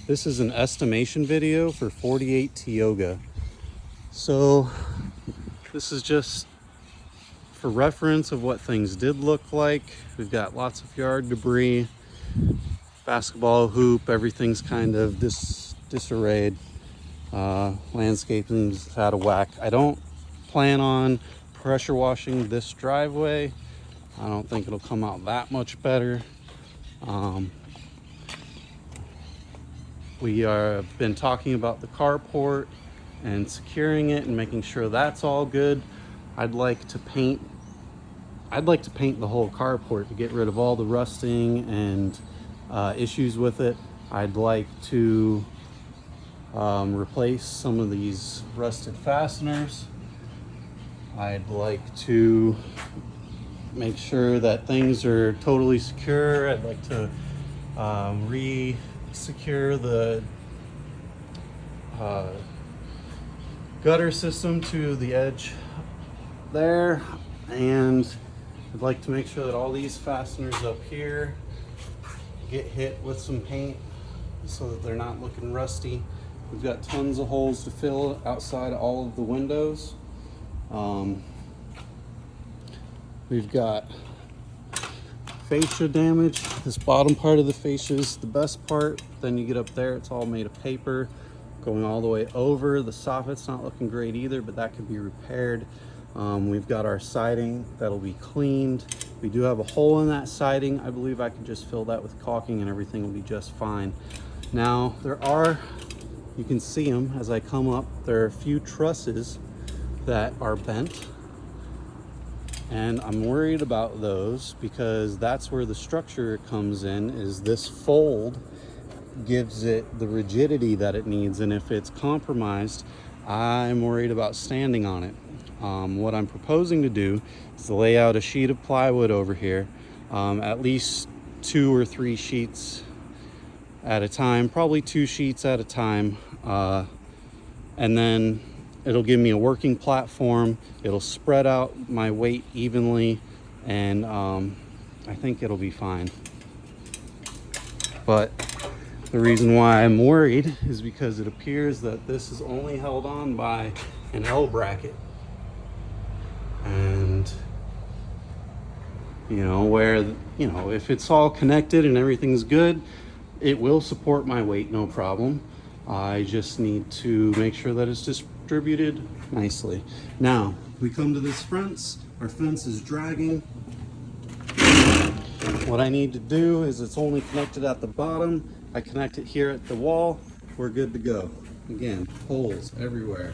This is an estimation video for 48 Tioga. So this is just for reference of what things did look like. We've got lots of yard debris, basketball hoop, everything's kind of disarrayed. Landscaping's out of whack. I don't plan on pressure washing this driveway. I don't think it'll come out that much better. We have been talking about the carport and securing it and making sure that's all good. I'd like to paint the whole carport to get rid of all the rusting and issues with it. I'd like to replace some of these rusted fasteners. I'd like to make sure that things are totally secure. I'd like to re-secure the gutter system to the edge there, and I'd like to make sure that all these fasteners up here get hit with some paint so that they're not looking rusty. We've got tons of holes to fill outside all of the windows. We've got fascia damage. This bottom part of the fascia is the best part. Then you get up there, it's all made of paper going all the way over. The soffit's not looking great either, but that could be repaired. We've got our siding that'll be cleaned. We do have a hole in that siding. I believe I can just fill that with caulking and everything will be just fine. Now you can see them as I come up. There are a few trusses that are bent, and I'm worried about those because that's where the structure comes in. Is this fold gives it the rigidity that it needs, and if it's compromised, I'm worried about standing on it. What I'm proposing to do is to lay out a sheet of plywood over here, at least 2 or 3 sheets at a time, probably 2 sheets at a time, and then it'll give me a working platform. It'll spread out my weight evenly, and I think it'll be fine. But the reason why I'm worried is because it appears that this is only held on by an L bracket. And if it's all connected and everything's good, it will support my weight, no problem. I just need to make sure that it's distributed nicely. Now, we come to this fence. Our fence is dragging. What I need to do is, it's only connected at the bottom. I connect it here at the wall. We're good to go. Again, holes everywhere.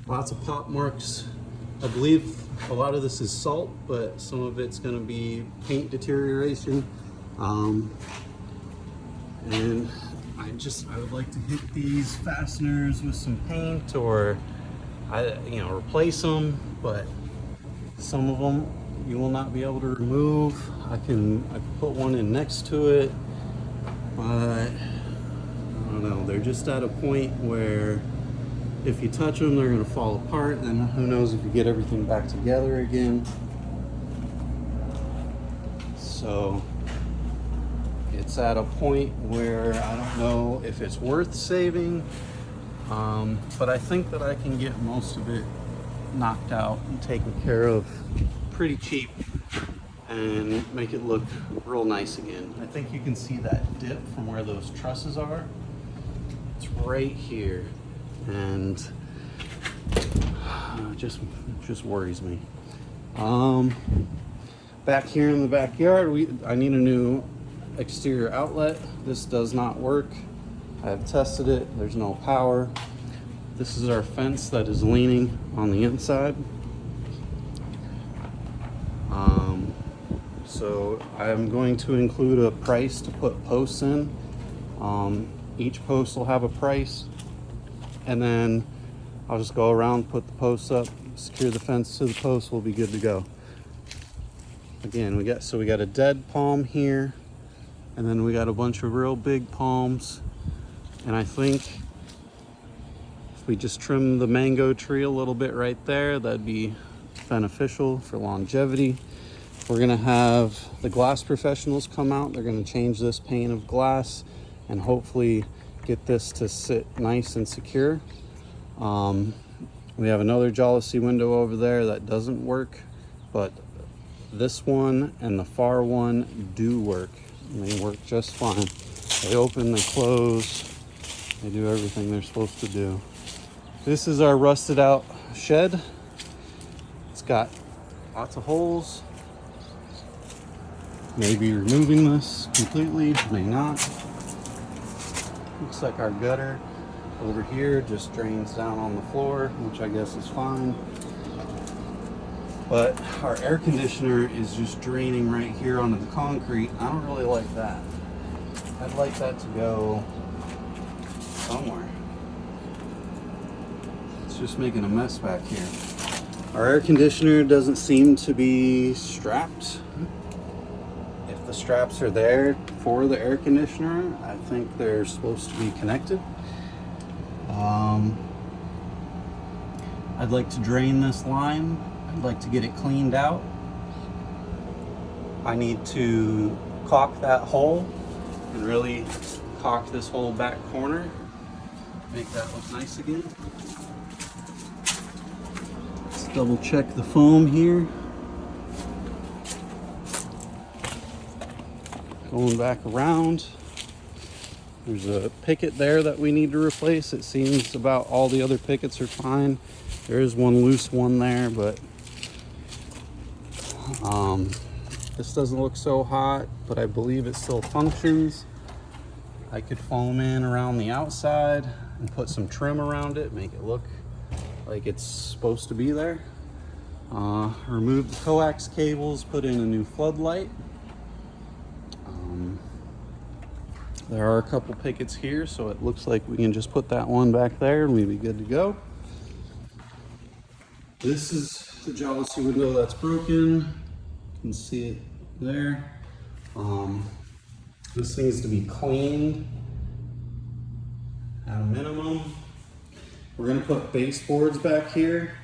Lots of pop marks. I believe a lot of this is salt, but some of it's going to be paint deterioration. And I would like to hit these fasteners with some paint, or replace them, but some of them you will not be able to remove. I can put one in next to it, but I don't know, they're just at a point where if you touch them, they're going to fall apart, and who knows if you get everything back together again. So it's at a point where I don't know if it's worth saving, but I think that I can get most of it knocked out and taken care of pretty cheap and make it look real nice again. I think you can see that dip from where those trusses are. It's right here, and just worries me. Back here in the backyard, I need a new exterior outlet. This does not work. I have tested it. There's no power. This is our fence that is leaning on the inside. So I'm going to include a price to put posts in. Each post will have a price, and then I'll just go around, put the posts up, secure the fence to the post. We'll be good to go. Again, we got a dead palm here, and then we got a bunch of real big palms. And I think if we just trim the mango tree a little bit right there, that'd be beneficial for longevity. We're gonna have the glass professionals come out. They're gonna change this pane of glass and hopefully get this to sit nice and secure. We have another jalousie window over there that doesn't work, but this one and the far one do work, and they work just fine. They open, they close, they do everything they're supposed to do. This is our rusted out shed. It's got lots of holes. Maybe removing this completely, may not. Looks like our gutter over here just drains down on the floor, which I guess is fine. But our air conditioner is just draining right here onto the concrete. I don't really like that. I'd like that to go somewhere. It's just making a mess back here. Our air conditioner doesn't seem to be strapped. If the straps are there for the air conditioner, I think they're supposed to be connected. I'd like to drain this line. I'd like to get it cleaned out. I need to caulk that hole and really caulk this whole back corner. Make that look nice again. Let's double check the foam here. Going back around. There's a picket there that we need to replace. It seems about all the other pickets are fine. There is one loose one there, but this doesn't look so hot, but I believe it still functions. I could foam in around the outside and put some trim around it, make it look like it's supposed to be there. Remove the coax cables, put in a new floodlight. There are a couple pickets here, so it looks like we can just put that one back there and we'd be good to go. This is the jalousie window that's broken. You can see it there. This needs to be cleaned at a minimum. We're gonna put baseboards back here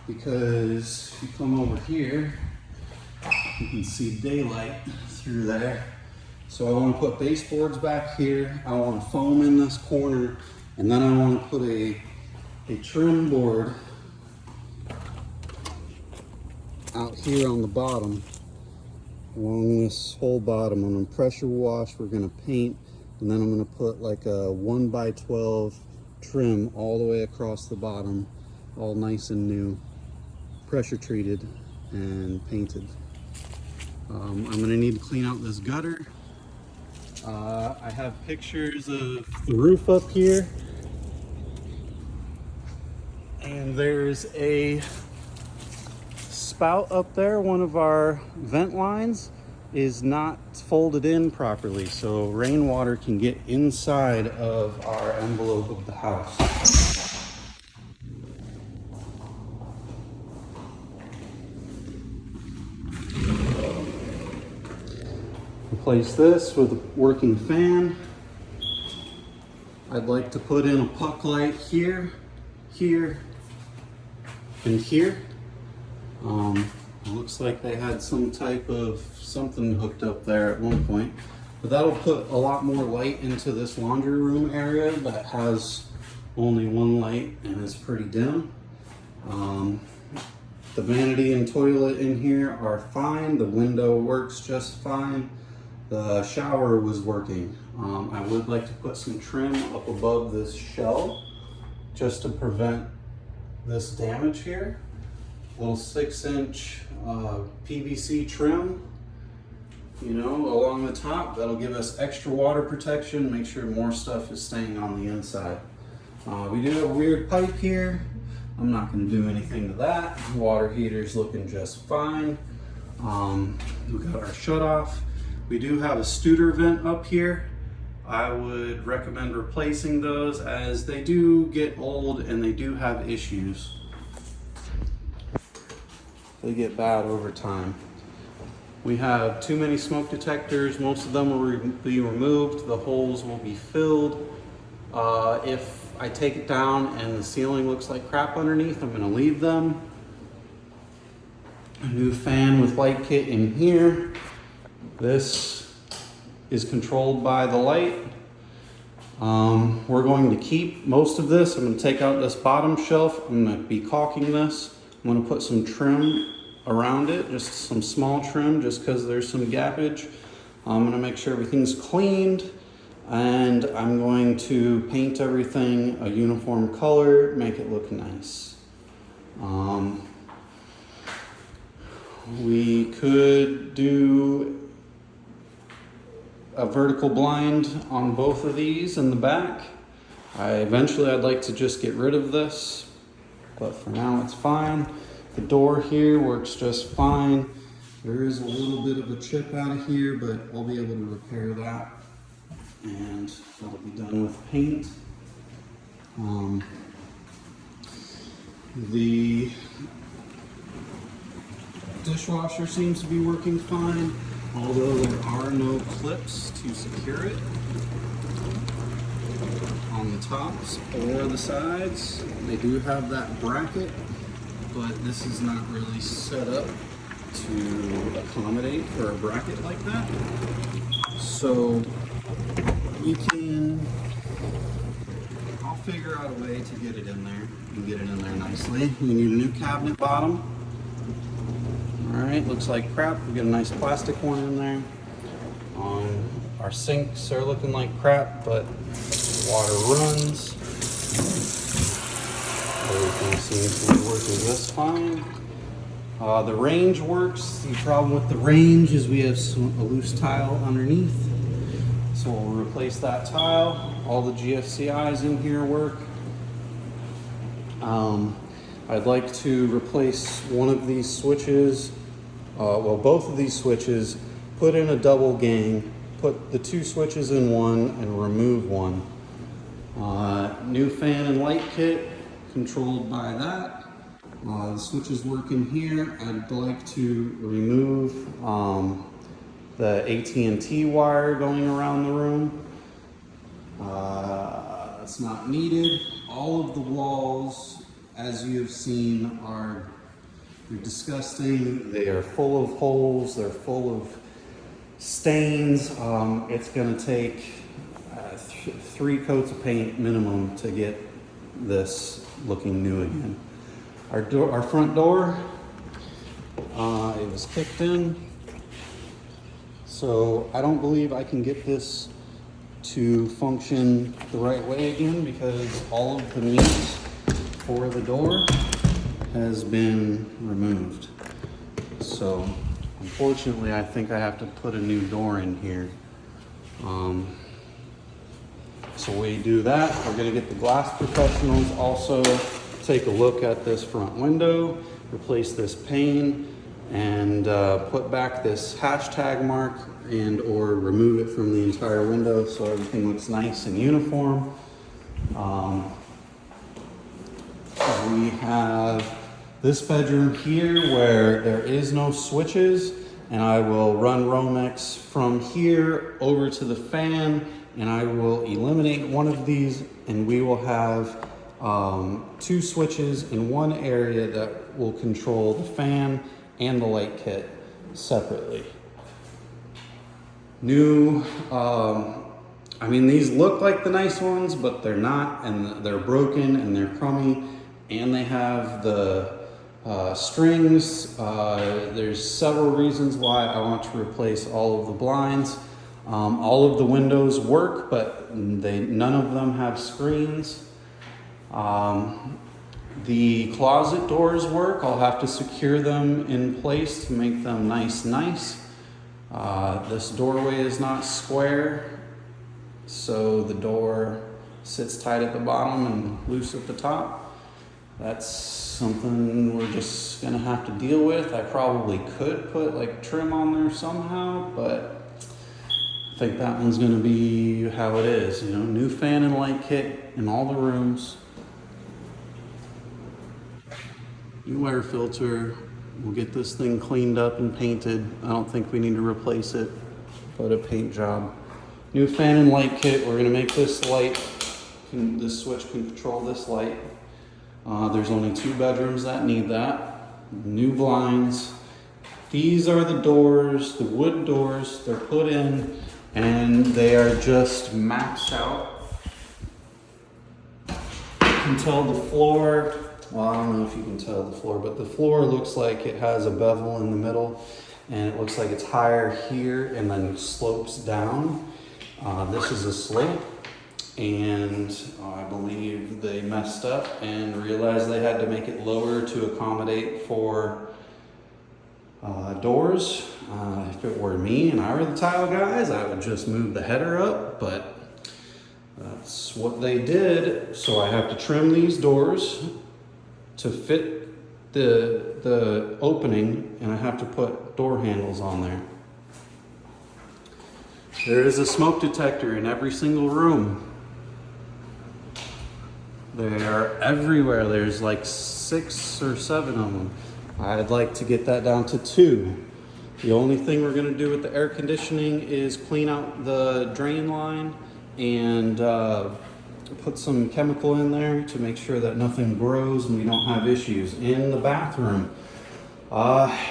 because if you come over here, you can see daylight through there. So I want to put baseboards back here. I want to foam in this corner, and then I want to put a trim board out here on the bottom, along this whole bottom. I'm going to pressure wash. We're going to paint, and then I'm going to put like a 1x12 trim all the way across the bottom, all nice and new, pressure treated and painted. I'm going to need to clean out this gutter. I have pictures of the roof up here, and there's a spout up there. One of our vent lines is not folded in properly, so rainwater can get inside of our envelope of the house. Replace this with a working fan. I'd like to put in a puck light here, here, and here. It looks like they had some type of something hooked up there at one point, but that'll put a lot more light into this laundry room area that has only one light and is pretty dim. The vanity and toilet in here are fine. The window works just fine. The shower was working. I would like to put some trim up above this shell just to prevent this damage here. Little 6-inch PVC trim, you know, along the top. That'll give us extra water protection, make sure more stuff is staying on the inside. We do have a weird pipe here. I'm not going to do anything to that. Water heater's looking just fine. We got our shutoff. We do have a Studer vent up here. I would recommend replacing those as they do get old and they do have issues. They get bad over time. We have too many smoke detectors. Most of them will be removed. The holes will be filled. If I take it down and the ceiling looks like crap underneath, I'm gonna leave them. A new fan with light kit in here. This is controlled by the light. We're going to keep most of this. I'm going to take out this bottom shelf. I'm going to be caulking this. I'm going to put some trim around it, just some small trim, just because there's some gappage. I'm going to make sure everything's cleaned, and I'm going to paint everything a uniform color, make it look nice. We could do a vertical blind on both of these in the back. Eventually I'd like to just get rid of this, but for now it's fine. The door here works just fine. There is a little bit of a chip out of here, but I'll be able to repair that, and that'll be done with paint. The dishwasher seems to be working fine, although there are no clips to secure it on the tops or the sides. They do have that bracket, but this is not really set up to accommodate for a bracket like that. So I'll figure out a way to get it in there and get it in there nicely. We need a new cabinet bottom. All right, looks like crap. We get a nice plastic one in there. Our sinks are looking like crap, but water runs. Everything seems to be working just fine. The range works. The problem with the range is we have a loose tile underneath. So we'll replace that tile. All the GFCIs in here work. I'd like to replace one of these switches, both of these switches, put in a double gang, put the two switches in one and remove one. New fan and light kit controlled by that. The switches work in here. I'd like to remove the AT&T wire going around the room. That's not needed. All of the walls, as you have seen, they're disgusting. They are full of holes. They're full of stains. It's going to take 3 coats of paint minimum to get this looking new again. Our front door, it was kicked in. So I don't believe I can get this to function the right way again, because all of the meat for the door has been removed. So unfortunately, I think I have to put a new door in here. So we do that. We're gonna get the glass professionals also take a look at this front window, replace this pane, and put back this hashtag mark and or remove it from the entire window so everything looks nice and uniform. We have this bedroom here where there is no switches, and I will run Romex from here over to the fan, and I will eliminate one of these, and we will have 2 switches in one area that will control the fan and the light kit separately. New, I mean, these look like the nice ones, but they're not, and they're broken and they're crummy, and they have the strings. There's several reasons why I want to replace all of the blinds. All of the windows work, but none of them have screens. The closet doors work. I'll have to secure them in place to make them nice. This doorway is not square, so the door sits tight at the bottom and loose at the top. That's something we're just gonna have to deal with. I probably could put like trim on there somehow, but I think that one's gonna be how it is. You know, new fan and light kit in all the rooms. New air filter. We'll get this thing cleaned up and painted. I don't think we need to replace it, but a paint job. New fan and light kit. We're gonna make this light, this switch can control this light. There's only 2 bedrooms that need that. New blinds. These are the doors, the wood doors. They're put in and they are just maxed out. can tell the floor, well, I don't know if you can tell the floor, but the floor looks like it has a bevel in the middle, and it looks like it's higher here and then slopes down. This is a slate, and I believe they messed up and realized they had to make it lower to accommodate for doors. If it were me and I were the tile guys, I would just move the header up, but that's what they did. So I have to trim these doors to fit the opening, and I have to put door handles on there. There is a smoke detector in every single room. They are everywhere. There's like 6 or 7 of them. I'd like to get that down to 2. The only thing we're gonna do with the air conditioning is clean out the drain line and put some chemical in there to make sure that nothing grows and we don't have issues. In the bathroom,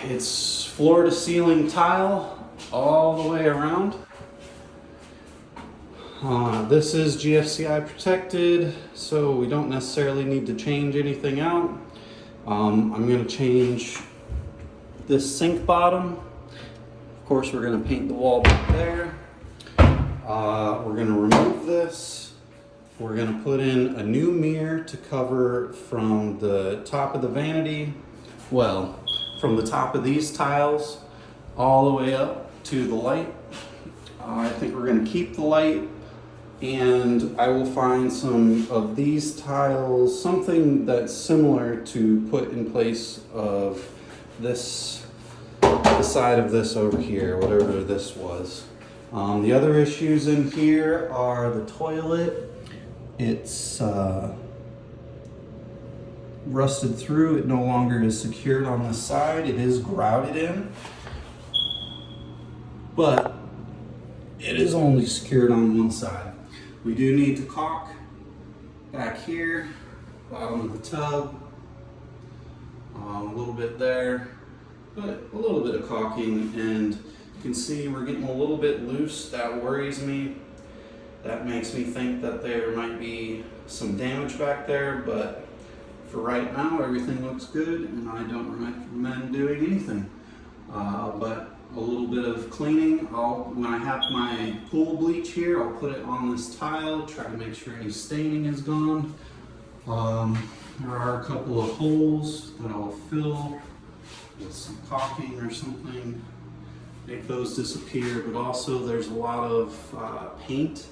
it's floor to ceiling tile all the way around. This is GFCI protected, so we don't necessarily need to change anything out. I'm going to change this sink bottom. Of course, we're going to paint the wall back there. We're going to remove this. We're going to put in a new mirror to cover from the top of the vanity, well, from the top of these tiles all the way up to the light. I think we're going to keep the light, and I will find some of these tiles, something that's similar to put in place of this, the side of this over here, whatever this was. The other issues in here are the toilet. It's rusted through. It no longer is secured on the side. It is grouted in, but it is only secured on one side. We do need to caulk back here, bottom of the tub, a little bit there, but a little bit of caulking, and you can see we're getting a little bit loose. That worries me. That makes me think that there might be some damage back there, but for right now, everything looks good, and I don't recommend doing anything. But a little bit of cleaning. When I have my pool bleach here, I'll put it on this tile, try to make sure any staining is gone. There are a couple of holes that I'll fill with some caulking or something, make those disappear, but also there's a lot of paint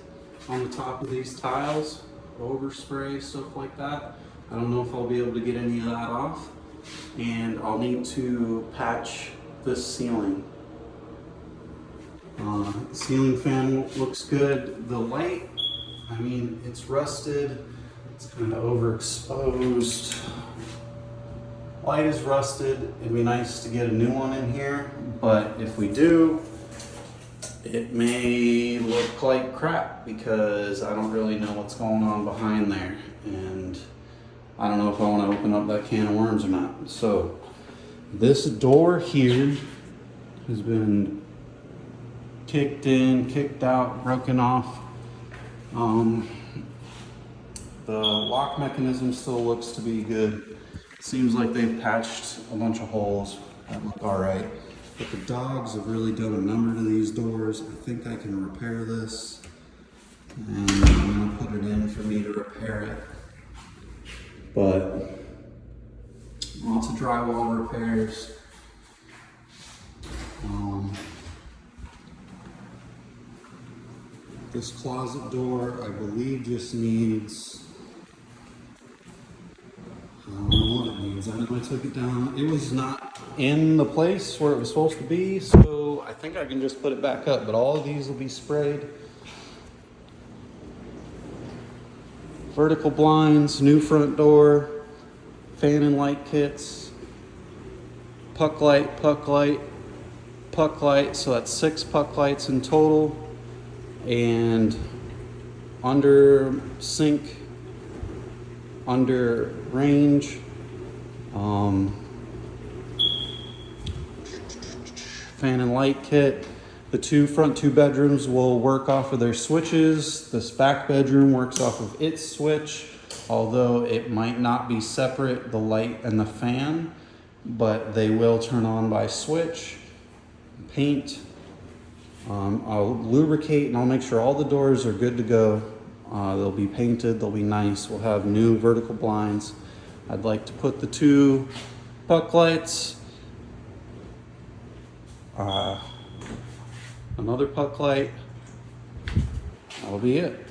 on the top of these tiles, overspray, stuff like that. I don't know if I'll be able to get any of that off, and I'll need to patch this ceiling. The ceiling fan looks good. The light, I mean, it's rusted. It's kind of overexposed. Light is rusted. It'd be nice to get a new one in here, but if we do, it may look like crap because I don't really know what's going on behind there, and I don't know if I want to open up that can of worms or not. So this door here has been kicked in, kicked out, broken off. The lock mechanism still looks to be good. Seems like they've patched a bunch of holes that look all right. But the dogs have really done a number to these doors. I think I can repair this, and I'm gonna put it in for me to repair it. But lots of drywall repairs. This closet door, I believe, just needs, I don't know what it needs. I know I took it down. It was not in the place where it was supposed to be, so I think I can just put it back up, but all of these will be sprayed. Vertical blinds, new front door, fan and light kits, puck light, puck light, puck light, so that's 6 puck lights in total, and under sink, under range, fan and light kit. The front two bedrooms will work off of their switches. This back bedroom works off of its switch. Although it might not be separate, the light and the fan, but they will turn on by switch. Paint. I'll lubricate and I'll make sure all the doors are good to go. They'll be painted, they'll be nice. We'll have new vertical blinds. I'd like to put the 2 puck lights, another puck light. That'll be it.